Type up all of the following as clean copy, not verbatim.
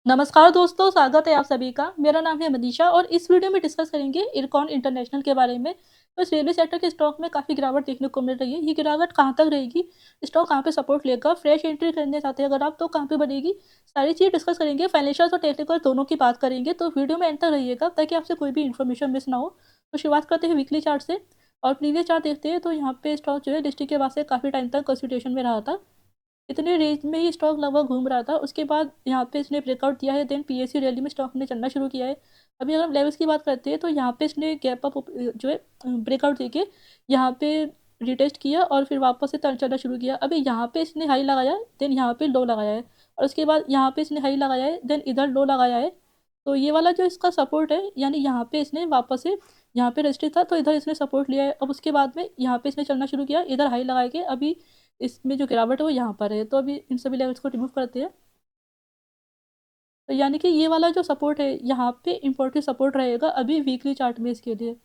नमस्कार दोस्तों, स्वागत है आप सभी का। मेरा नाम है मनीषा और इस वीडियो में डिस्कस करेंगे इरकॉन इंटरनेशनल के बारे में। तो इस रेलवे सेक्टर के स्टॉक में काफ़ी गिरावट देखने को मिल रही है। ये गिरावट कहाँ तक रहेगी? स्टॉक कहाँ पे सपोर्ट लेगा? फ्रेश एंट्री करना चाहते हैं अगर आप तो कहाँ पे बनेगी? सारी चीज़ डिस्कस करेंगे। फाइनेंशियल और टेक्निकल दोनों की बात करेंगे, तो वीडियो में एंड तक रहिएगा ताकि आपसे कोई भी इन्फॉर्मेशन मिस ना हो। तो शुरुआत करते हैं वीकली चार्ट से और प्रीवियस चार्ट देखते हैं तो यहाँ पे स्टॉक जो है लिस्टिंग के बाद से काफ़ी टाइम तक कंसोलिडेशन में रहा था। इतने रेंज में ही स्टॉक लगभग घूम रहा था। उसके बाद यहाँ पे इसने ब्रेकआउट दिया है, देन पीएसयू रैली में स्टॉक ने चलना शुरू किया है। अभी अगर हम लेवल्स की बात करते हैं तो यहाँ पे इसने गैप अप जो है ब्रेकआउट देके यहाँ पे रिटेस्ट किया और फिर वापस से चलना शुरू किया। अभी यहाँ पे इसने हाई लगाया, देन यहाँ पे लो लगाया है और उसके बाद यहाँ पे इसने हाई लगाया है, देन इधर लो लगाया है। तो ये वाला जो इसका सपोर्ट है, यानी यहाँ पे इसने वापस से यहाँ पे रेजिस्टेंस था तो इधर इसने सपोर्ट लिया है। अब उसके बाद में यहाँ पे इसने चलना शुरू किया, इधर हाई लगा के अभी इसमें जो गिरावट है वो यहाँ पर है। तो अभी इन सभी लेवल्स को रिमूव करते हैं। तो यानी कि ये वाला जो सपोर्ट है यहाँ पे इम्पोर्टेंट सपोर्ट रहेगा अभी वीकली चार्ट में इसके लिए।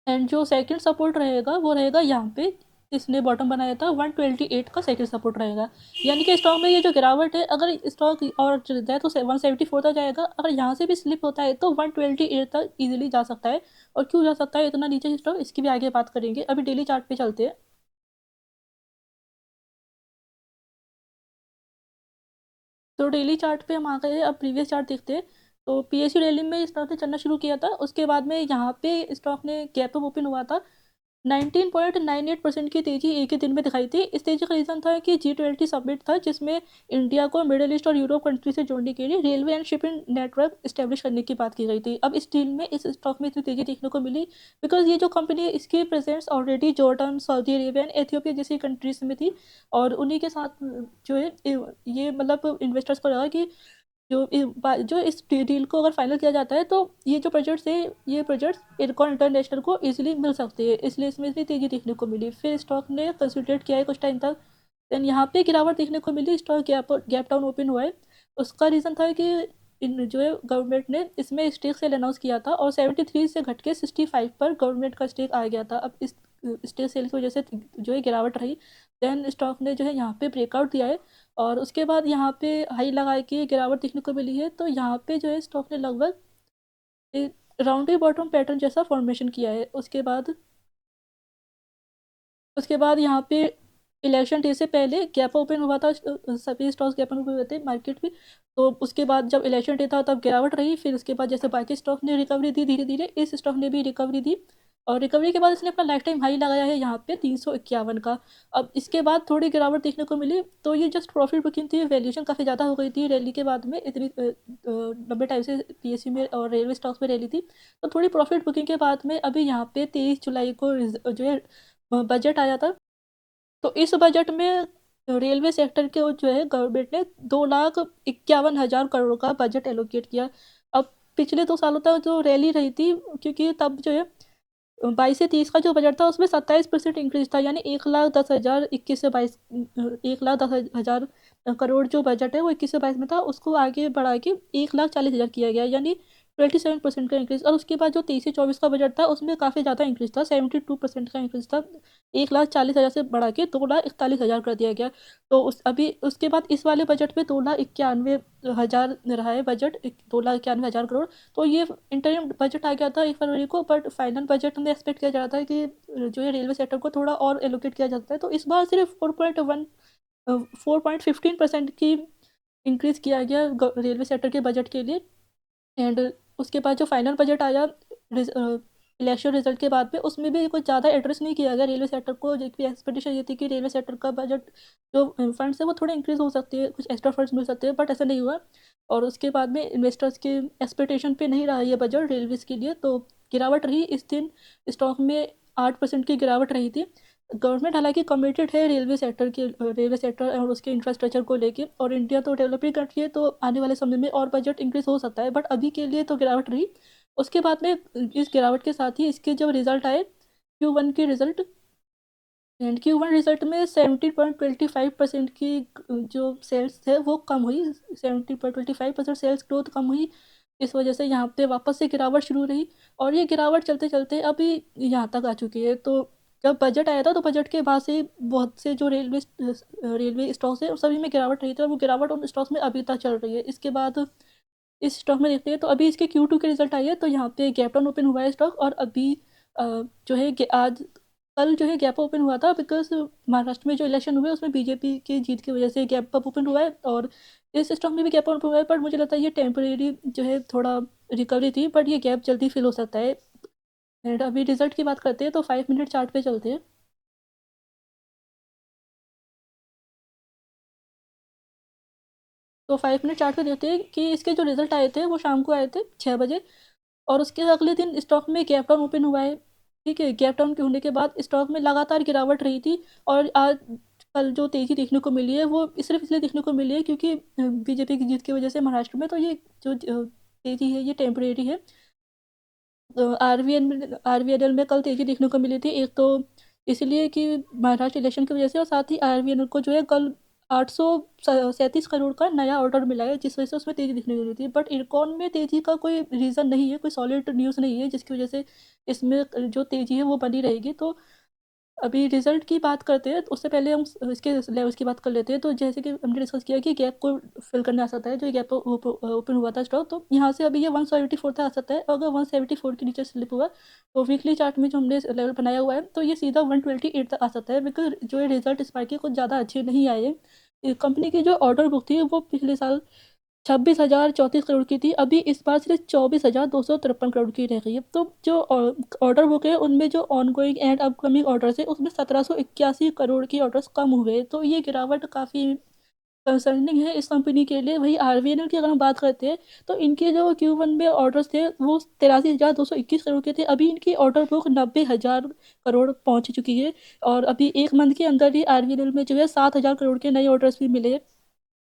एंड जो सेकंड सपोर्ट रहेगा वो रहेगा यहाँ पे, इसने बॉटम बनाया था 128 का सेकंड सपोर्ट रहेगा। यानी कि स्टॉक में ये जो गिरावट है, अगर स्टॉक और चलता है तो 174 तक जाएगा। अगर यहाँ से भी स्लिप होता है तो 128 तक इजीली जा सकता है। और क्यों जा सकता है इतना नीचे स्टॉक, इसकी भी आगे बात करेंगे। अभी डेली चार्ट पे चलते हैं। तो डेली चार्ट पे हम आ गए, अब प्रीवियस चार्ट देखते हैं। तो पीएसयू रैली में स्टॉक ने चलना शुरू किया था, उसके बाद में यहाँ पे स्टॉक ने गैप अप ओपन हुआ था। 19.98% की तेजी एक ही दिन में दिखाई थी। इस तेजी का रीज़न था कि G20 समिट था जिसमें इंडिया को मिडिल ईस्ट और यूरोप कंट्री से जोड़ने के लिए railway and shipping network establish करने की बात की गई थी। अब इस डील में इस स्टॉक में इतनी तेजी देखने को मिली बिकॉज ये जो कंपनी है इसकी presence already Jordan, Saudi Arabia and Ethiopia जैसी कंट्रीज में थी। और उन्हीं के साथ जो है ये मतलब इन्वेस्टर्स को लगा कि जो इस डील को अगर फाइनल किया जाता है तो ये जो प्रोजेक्ट्स है, ये प्रोजेक्ट्स इरकॉन इंटरनेशनल को इजीली मिल सकते हैं, इसलिए इसमें इतनी तेज़ी देखने को मिली। फिर स्टॉक ने कंसोलिडेट किया है कुछ टाइम तक, देन यहाँ पे गिरावट देखने को मिली, स्टॉक गैप डाउन ओपन हुआ है। उसका रीज़न था कि इन जो है गवर्नमेंट ने इसमें स्टेक सेल अनाउंस किया था और 73 से घट के 65 पर गवर्नमेंट का स्टेक आ गया था। अब इस स्टेक सेल की वजह से जो है गिरावट रही। देन स्टॉक ने जो है यहाँ पे ब्रेकआउट दिया है और उसके बाद यहाँ पे हाई लगा के गिरावट देखने को मिली है। तो यहाँ पे जो है स्टॉक ने लगभग एक राउंड बॉटम पैटर्न जैसा फॉर्मेशन किया है। उसके बाद यहाँ पे इलेक्शन डे से पहले गैप ओपन हुआ था, सभी स्टॉक्स गैप ओपन हुए थे मार्केट में। तो उसके बाद जब इलेक्शन डे था तब गिरावट रही, फिर उसके बाद जैसे बाकी स्टॉक ने रिकवरी दी धीरे धीरे, इस स्टॉक ने भी रिकवरी दी और रिकवरी के बाद इसने अपना लाइफ टाइम हाई लगाया है यहाँ पे 351 का। अब इसके बाद थोड़ी गिरावट देखने को मिली, तो ये जस्ट प्रॉफिट बुकिंग थी, वैल्यूएशन काफ़ी ज़्यादा हो गई थी रैली के बाद में। इतनी लंबे टाइम से पीएसयू में और रेलवे स्टॉक्स में रैली थी, तो थोड़ी प्रॉफिट बुकिंग के बाद में अभी यहाँ पे 23 जुलाई को जो है बजट आया था। तो इस बजट में रेलवे सेक्टर के जो है गवर्नमेंट ने 2,51,000 करोड़ का बजट एलोकेट किया। अब पिछले 2 सालों तक जो रैली रही थी, क्योंकि तब जो है 22 से 30 का जो बजट था उसमें 27% इंक्रीज था, यानी 1,10,000 21 से 22 1,10,000 करोड़ जो बजट है वो 21 से 22 में था, उसको आगे बढ़ा के 1,40,000 किया गया, यानी 27% का इंक्रीज। और उसके बाद जो 23 से 24 का बजट था उसमें काफ़ी ज़्यादा इंक्रीज था, 72% का इंक्रीज था। 1,40,000 से बढ़ा के 2,41,000 कर दिया गया। तो अभी उसके बाद इस वाले बजट में 2,91,000 रहा है बजट, 2,91,000 करोड़। तो ये इंटरिम बजट आ गया था 1 फरवरी को, बट फाइनल बजट में एक्सपेक्ट किया जा रहा था कि जो है रेलवे सेक्टर को थोड़ा और एलोकेट किया जाता है। तो इस बार सिर्फ 4.15% की इंक्रीज किया गया रेलवे सेक्टर के बजट के लिए। एंड उसके बाद जो फाइनल बजट आया इलेक्शन रिजल्ट के बाद में, उसमें भी कुछ ज़्यादा एड्रेस नहीं किया गया रेलवे सेक्टर को, जबकि एक्सपेक्टेशन ये थी कि रेलवे सेक्टर का बजट जो फंड्स है वो थोड़े इंक्रीज हो सकते हैं, कुछ एक्स्ट्रा फंड्स मिल सकते हैं, बट ऐसा नहीं हुआ। और उसके बाद में इन्वेस्टर्स के एक्सपेक्टेशन पे नहीं रहा ये बजट रेलवेज के लिए, तो गिरावट रही इस दिन। स्टॉक में 8% की गिरावट रही थी। गवर्नमेंट हालांकि कमिटेड है रेलवे सेक्टर और उसके इंफ्रास्ट्रक्चर को लेके, और इंडिया तो डेवलपिंग कंट्री है तो आने वाले समय में और बजट इंक्रीज हो सकता है, बट अभी के लिए तो गिरावट रही। उसके बाद में इस गिरावट के साथ ही इसके जब रिजल्ट आए Q1 के रिजल्ट, एंड Q1 रिजल्ट में 70.25% की जो सेल्स है वो कम हुई, 70.25% सेल्स ग्रोथ कम हुई। इस वजह से यहाँ पे वापस से गिरावट शुरू रही और ये गिरावट चलते चलते अभी यहाँ तक आ चुकी है। तो जब बजट आया था तो बजट के बाद से बहुत से जो रेलवे स्टॉक्स है सभी में गिरावट रही थी, और वो गिरावट उन स्टॉक्स में अभी तक चल रही है। इसके बाद इस स्टॉक में देखते हैं तो अभी इसके Q2 के रिजल्ट आई है, तो यहाँ पे गैप डाउन ओपन हुआ है स्टॉक, और अभी जो है आज कल जो है गैप ओपन हुआ था, बिकॉज महाराष्ट्र में जो इलेक्शन हुए उसमें बीजेपी की जीत की वजह से गैप अप ओपन हुआ है, और इस स्टॉक में भी गैप ओपन हुआ है। पर मुझे लगता है ये टेम्परेरी जो है थोड़ा रिकवरी थी, बट ये गैप जल्दी फिल हो सकता है। एंड अभी रिजल्ट की बात करते हैं तो 5 मिनट चार्ट पे चलते हैं। तो 5 मिनट चार्ट पे देखते हैं कि इसके जो रिजल्ट आए थे वो शाम को आए थे 6 बजे, और उसके अगले दिन स्टॉक में गैप डाउन ओपन हुआ है। ठीक है, गैप डाउन के होने के बाद स्टॉक में लगातार गिरावट रही थी, और आज कल जो तेज़ी देखने को मिली है वो सिर्फ इसलिए देखने को मिली है क्योंकि बीजेपी की जीत की वजह से महाराष्ट्र में, तो ये जो तेज़ी है ये टेम्परेरी है। आरवीएनएल में कल तेज़ी देखने को मिली थी, एक तो इसलिए कि महाराष्ट्र इलेक्शन की वजह से, और साथ ही आरवीएनएल को जो है कल 837 करोड़ का नया ऑर्डर मिला है, जिस वजह से उसमें तेज़ी दिखने लगी थी। बट इरकॉन में तेज़ी का कोई रीज़न नहीं है, कोई सॉलिड न्यूज़ नहीं है जिसकी वजह से इसमें जो तेज़ी है वो बनी रहेगी। तो अभी रिजल्ट की बात करते हैं, तो उससे पहले हम इसके लेवल्स की बात कर लेते हैं। तो जैसे कि हमने डिस्कस किया कि गैप को फिल करने आ सकता है, जो गैप ओपन हुआ था स्टॉक, तो यहाँ से अभी ये 174 तक आ सकता है। अगर 174 के नीचे स्लिप हुआ तो वीकली चार्ट में जो हमने लेवल बनाया हुआ है तो ये सीधा 128 तक आ सकता है, बिकॉज जो रिजल्ट इस बार के कुछ ज़्यादा अच्छे नहीं आए हैं। कंपनी की जो ऑर्डर बुक थी वो पिछले साल 26,034 करोड़ की थी, अभी इस बार सिर्फ 24,253 करोड़ की रह गई है। तो जो ऑर्डर बुक है उनमें जो ऑनगोइंग एंड अपकमिंग ऑर्डर्स है उसमें 1781 करोड़ की ऑर्डर्स कम हुए, तो ये गिरावट काफ़ी कंसर्निंग है इस कंपनी के लिए। वही आरवीएनएल की अगर हम बात करते हैं तो इनके जो Q1 में ऑर्डर्स थे वो 83,221 करोड़ के थे, अभी इनकी ऑर्डर बुक 90,000 करोड़ पहुंच चुकी है, और अभी एक मंथ के अंदर ही आरवीएनएल में जो है 7,000 करोड़ के नए ऑर्डर्स भी मिले।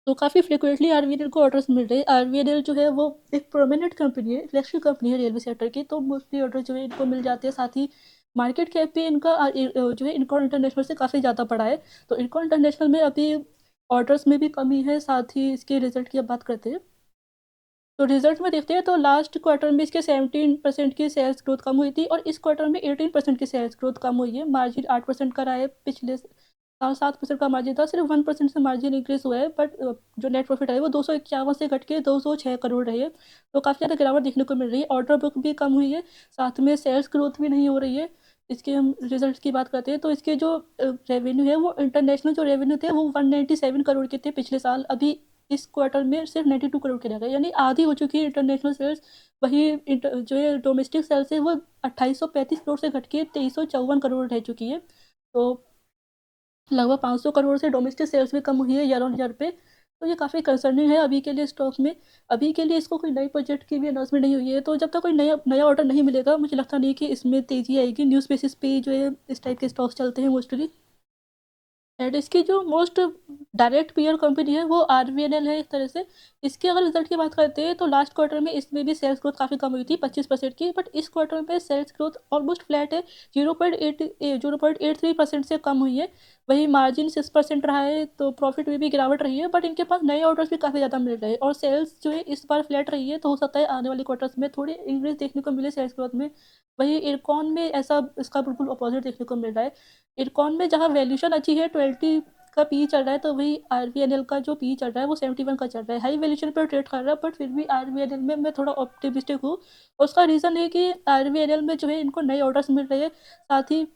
तो काफ़ी फ्रिक्वेंटली आरवीएनएल को ऑर्डर्स मिल रहे हैं। आरवीएनएल जो है वो एक प्रोमिनेंट कंपनी है, फ्लैगशिप कंपनी है रेलवे सेक्टर की, तो मोस्टली ऑर्डर जो है इनको मिल जाते हैं। साथ ही मार्केट कैप भी इनका जो है इनकॉन इंटरनेशनल से काफ़ी ज़्यादा बड़ा है, तो इनकॉन इंटरनेशनल में अभी ऑर्डर्स में भी कमी है। साथ ही इसके रिजल्ट की अब बात करते हैं, तो रिजल्ट में देखते हैं तो लास्ट क्वार्टर में इसके 17% की सेल्स ग्रोथ कम हुई थी, और इस क्वार्टर में 18% की सेल्स ग्रोथ कम हुई है। मार्जिन 8% का रहा है, पिछले साल 7% का मार्जिन था, सिर्फ 1% से मार्जिन इंक्रीज हुआ है। बट जो नेट प्रॉफिट है वो 251 से घट के 206 करोड़ रही है, तो काफ़ी ज़्यादा गिरावट देखने को मिल रही है। ऑर्डर बुक भी कम हुई है, साथ में सेल्स ग्रोथ भी नहीं हो रही है। इसके हम रिजल्ट की बात करते हैं तो इसके जो रेवेन्यू है वो इंटरनेशनल जो रेवेन्यू थे वो 197 करोड़ के थे पिछले साल, अभी इस क्वार्टर में सिर्फ 92 करोड़ के रह गए, यानी आधी हो चुकी है इंटरनेशनल सेल्स। वही जो है डोमेस्टिक सेल्स है वो 2835 करोड़ से घट के 2354 करोड़ रह चुकी है, तो लगभग 500 करोड़ से डोमेस्टिक सेल्स भी कम हुई है ईयर ऑन ईयर पे। तो ये काफ़ी कंसर्निंग है अभी के लिए स्टॉक में। अभी के लिए इसको कोई नई प्रोजेक्ट की भी अनाउंसमेंट नहीं हुई है, तो जब तक कोई नया नया ऑर्डर नहीं मिलेगा मुझे लगता नहीं कि इसमें तेज़ी आएगी। न्यूज़ बेसिस पे जो है इस टाइप के स्टॉक्स चलते हैं मोस्टली। एंड इसकी जो मोस्ट डायरेक्ट पीयर कंपनी है वो आरवीएनएल है एक तरह से। इसके अगर रिजल्ट की बात करते हैं तो लास्ट क्वार्टर में इसमें भी सेल्स ग्रोथ काफ़ी कम हुई थी 25% की, बट इस क्वार्टर में सेल्स ग्रोथ ऑलमोस्ट फ्लैट है, 0.83% से कम हुई है। वही मार्जिन 6% रहा है, तो प्रॉफिट में भी गिरावट रही है, बट इनके पास नए ऑर्डर्स भी काफ़ी ज़्यादा मिल रहे हैं, और सेल्स जो है इस बार फ्लैट रही है, तो हो सकता है आने वाले क्वार्टर्स में थोड़ी इंक्रीज देखने को मिले सेल्स ग्रोथ में। वही इरकॉन में ऐसा इसका बिल्कुल अपोजिट देखने को मिल रहा है। इरकॉन में जहाँ वैल्यूशन अच्छी है 20 का पी चल रहा है, तो वही आरवीएनएल का जो पी चल रहा है वो 71 का चल रहा है, हाई वैल्यूशन पर ट्रेड कर रहा है, बट फिर भी आरवीएनएल में मैं थोड़ा ऑप्टिमिस्टिक हूँ। उसका रीज़न है कि आरवीएनएल में जो है इनको नए ऑर्डर्स मिल रहे हैं। साथ ही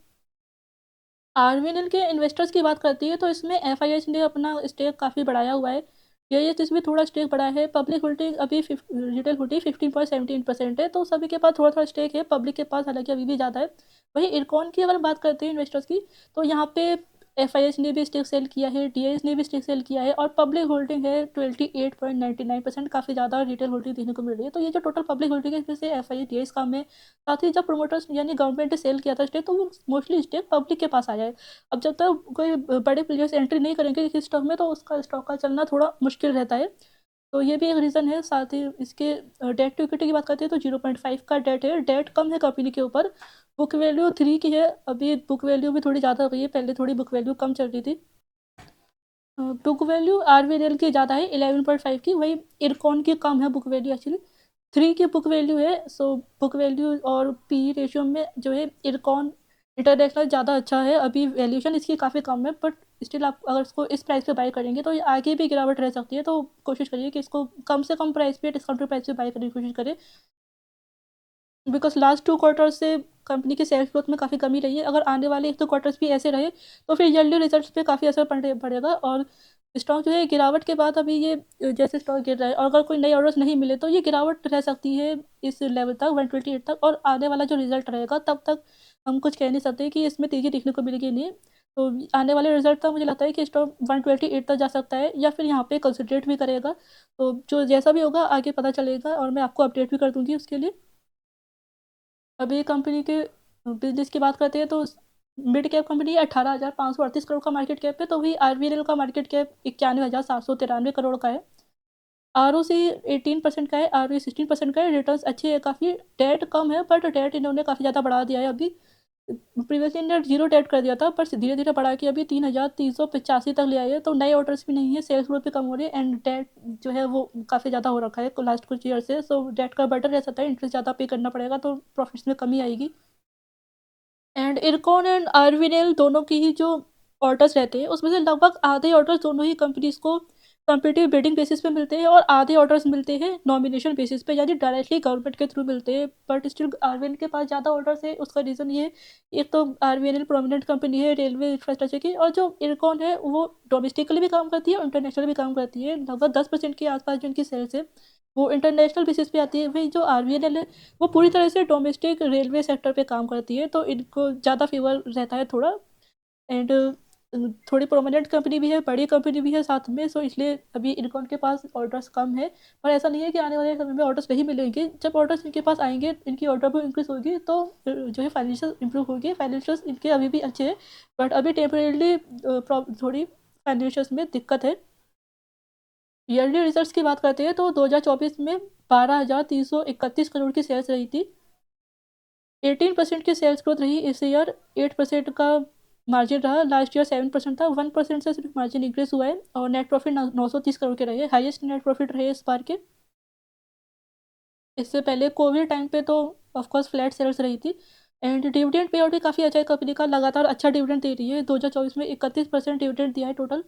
आरवीएनएल के इन्वेस्टर्स की बात करती है तो इसमें एफआईएच ने अपना स्टेक काफ़ी बढ़ाया हुआ है, ये इसमें थोड़ा स्टेक बढ़ा है। पब्लिक होल्डिंग अभी रिटेल होल्डिंग 15.17% है, तो सभी के पास थोड़ा थोड़ा स्टेक है, पब्लिक के पास हालांकि अभी भी ज़्यादा है। वही इरकॉन की अगर बात करते हैं इन्वेस्टर्स की, तो यहाँ पे एफआईएच ने भी स्टेक सेल किया है, डीआईएच ने भी स्टेक सेल किया है, और पब्लिक होल्डिंग है 28.99%, काफ़ी ज़्यादा रिटेल होल्डिंग देखने को मिल रही है। तो ये जो टोटल पब्लिक होल्डिंग है इसमें से एफआईएच डीआईएच का में, साथ ही जब प्रोमोटर्स यानी गवर्नमेंट ने सेल किया था स्टेक, तो वो मोस्टली स्टेक पब्लिक के पास आया है। अब जब तक कोई बड़े प्लेयर्स एंट्री नहीं करेंगे किसी स्टॉक में तो उसका स्टॉक का चलना थोड़ा मुश्किल रहता है, तो ये भी एक रीज़न है। साथ ही इसके डेट टू इक्विटी की बात करते हैं तो 0.5 का डेट है, डेट कम है कंपनी के ऊपर। बुक वैल्यू 3 की है, अभी बुक वैल्यू भी थोड़ी ज़्यादा हो गई है, पहले थोड़ी बुक वैल्यू कम चल रही थी। बुक वैल्यू आरवीएनएल की ज़्यादा है 11.5 की, वही इरकॉन की कम है बुक वैल्यू, एक्चुअली 3 की बुक वैल्यू है। सो बुक वैल्यू और पी रेशियो में जो है इरकॉन इंटरनेशनल ज़्यादा अच्छा है, अभी वैल्यूएशन इसकी काफ़ी कम है, बट स्टिल आप अगर इसको इस प्राइस पे बाय करेंगे तो ये आगे भी गिरावट रह सकती है, तो कोशिश करिए कि इसको कम से कम प्राइस पे, डिस्काउंटेड प्राइस पे बाय करने की कोशिश करें। बिकॉज़ लास्ट 2 क्वार्टर से कंपनी की सेल्स ग्रोथ में काफ़ी कमी रही है। अगर आने वाले 1-2 क्वार्टर्स भी ऐसे रहे, तो फिर ईयरली रिजल्ट्स पे काफ़ी असर पड़ेगा, और स्टॉक जो है गिरावट के बाद अभी ये जैसे स्टॉक गिर रहा है, और अगर कोई नए ऑर्डर्स नहीं मिले तो ये गिरावट रह सकती है इस लेवल तक 128 तक, और आने वाला जो रिज़ल्ट रहेगा तब तक हम कुछ कह नहीं सकते कि इसमें तेज़ी देखने को मिलेगी नहीं। तो आने वाले रिज़ल्ट तक मुझे लगता है कि स्टॉक 128 तक जा सकता है, या फिर यहाँ पे कंसोलिडेट भी करेगा। तो जो जैसा भी होगा आगे पता चलेगा, और मैं आपको अपडेट भी कर दूँगी उसके लिए। अभी कंपनी के बिज़नेस की बात करते हैं तो मिड कैप कंपनी है, 18,538 करोड़ का मार्केट कैप है, तो वही आरबीएल का मार्केट कैप 91,793 करोड़ का है। आरओसी 18% का है, आरओई 16% का है, रिटर्न्स अच्छे हैं काफ़ी, डेट कम है, बट डेट इन्होंने काफ़ी ज़्यादा बढ़ा दिया है अभी। प्रीवियसली इन्होंने 0 डेट कर दिया था, पर धीरे-धीरे बढ़ा के अभी 3,385 तक ले आई है, तो नए ऑर्डर्स भी नहीं है, सेल्स ग्रोथ भी कम हो रही है, एंड डेट जो है वो काफ़ी ज़्यादा हो रखा है लास्ट कुछ ईयर से, सो डेट का बर्डन रह सकता है, इंटरेस्ट ज़्यादा पे करना पड़ेगा, तो प्रॉफिट्स में कमी आएगी। एंड इरकॉन एंड आरवीएल दोनों की ही जो ऑर्डर्स रहते हैं, उसमें से लगभग आधे ऑर्डर्स दोनों ही कंपनीज़ को कॉम्पिटिटिव बिडिंग बेसिस पे मिलते हैं, और आधे ऑर्डर्स मिलते हैं नॉमिनेशन बेसिस पे, यानी डायरेक्टली गवर्नमेंट के थ्रू मिलते हैं। बट स्टिल आरवीएल के पास ज़्यादा ऑर्डर्स है, उसका रीज़न ये है, एक तो आरवीएल प्रोमिनेंट कंपनी है रेलवे इंफ्रास्ट्रक्चर की, और जो इरकॉन है वो डोमेस्टिकली भी काम करती है और इंटरनेशनल भी काम करती है। लगभग 10% के आसपास जो इनकी सेल्स है वो इंटरनेशनल बेसिस पे आती है। वही जो आरवीएल है वो पूरी तरह से डोमेस्टिक रेलवे सेक्टर पे काम करती है, तो इनको ज़्यादा फेवर रहता है थोड़ा। एंड थोड़ी प्रोमिनेंट कंपनी भी है, बड़ी कंपनी भी है साथ में, सो इसलिए अभी इरकॉन के पास ऑर्डर्स कम है। पर ऐसा नहीं है कि आने वाले समय में ऑर्डर्स नहीं मिलेंगे, जब ऑर्डर्स इनके पास आएंगे, इनकी ऑर्डर बुक इंक्रीज होगी, तो जो है फाइनेंशियल इंप्रूव होगी। फाइनेंशियल्स इनके अभी भी अच्छे हैं, बट अभी टेम्परेली थोड़ी फाइनेंशियल्स में दिक्कत है। ईयरली रिजल्ट्स की बात करते हैं तो 2024 में 12,331 करोड़ की सेल्स रही थी। 18% की सेल्स ग्रोथ रही इस ईयर, 8% का मार्जिन रहा, लास्ट ईयर 7% था, 1% से सिर्फ मार्जिन इंक्रीज हुआ है, और नेट प्रॉफिट 930 करोड़ के रहे, हाईएस्ट नेट प्रॉफिट रहे इस बार के। इससे पहले कोविड टाइम पे तो ऑफकोर्स फ्लैट सेल्स रही थी। एंड डिविडेंड पे आउट भी काफ़ी अच्छा है, कंपनी का लगातार अच्छा डिविडेंड दे रही है, 2024 में 31% डिविडेंड दिया है टोटल।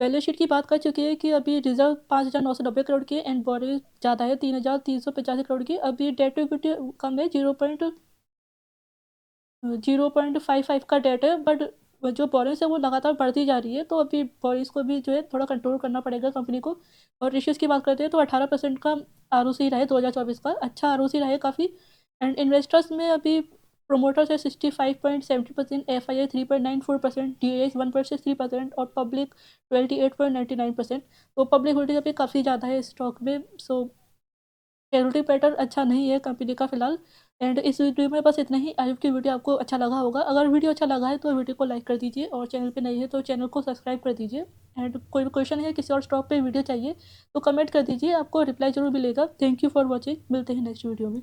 बैलेंस शीट की बात कर चुकी है कि अभी रिजर्व 5,990 करोड़ की है, एंड बोरिंग ज़्यादा है 3,385 करोड़ की। अभी डेट टू इक्विटी कम है, 0.55 का डेट है, बट जो बोरिंग्स है वो लगातार बढ़ती जा रही है, तो अभी बोरिंग्स को भी जो है थोड़ा कंट्रोल करना पड़ेगा कंपनी को। और रेशियोज़ की बात करते हैं तो 18% का आरओसी रहा है 2024 का, अच्छा आरओसी रहा है काफ़ी। एंड इन्वेस्टर्स में अभी प्रोमोटर्स है 65.70%, एफआईआई 3.94%, डीआईएस 1.63%, और पब्लिक 28.99%। तो पब्लिक होल्डिंग अभी काफ़ी ज़्यादा है स्टॉक में, सो शेयरहोल्डिंग पैटर्न अच्छा नहीं है कंपनी का फिलहाल। एंड इस वीडियो में बस इतना ही। आई होप कि वीडियो आपको अच्छा लगा होगा। अगर वीडियो अच्छा लगा है तो वीडियो को लाइक कर दीजिए, और चैनल पे नए हैं तो चैनल को सब्सक्राइब कर दीजिए। एंड कोई भी क्वेश्चन है, किसी और स्टॉक पे वीडियो चाहिए तो कमेंट कर दीजिए, आपको रिप्लाई जरूर मिलेगा। थैंक यू फॉर वॉचिंग, मिलते हैं नेक्स्ट वीडियो में।